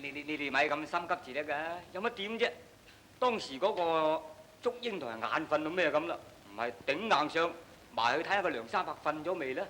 你哋咪咁心急住得㗎，有乜點啫？當時嗰個祝英台眼瞓到咩咁啦，唔係頂硬上埋去睇下個梁山伯瞓咗未啦。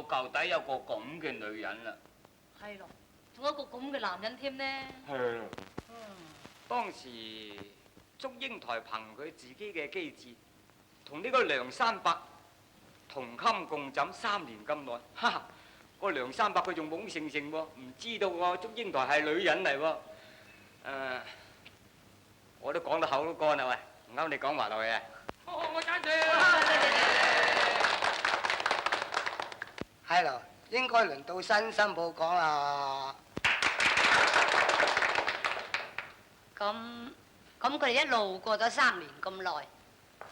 舊底有個咁嘅女人啦，係咯，仲有一個咁嘅男人添呢。係咯。當時祝英台憑佢自己嘅機智，同呢個梁山伯同衾共枕3年咁耐，哈哈！個梁山伯佢仲懵盛盛喎，唔知道喎祝英台係女人嚟喎。我都講到口都乾啦喂，唔啱你講埋落去啊！我贊成。係咯，應該輪到新新抱講啦。咁佢哋一路過咗3年咁耐，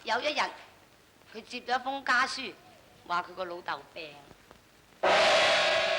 有一日佢接咗一封家書，話佢個老豆病。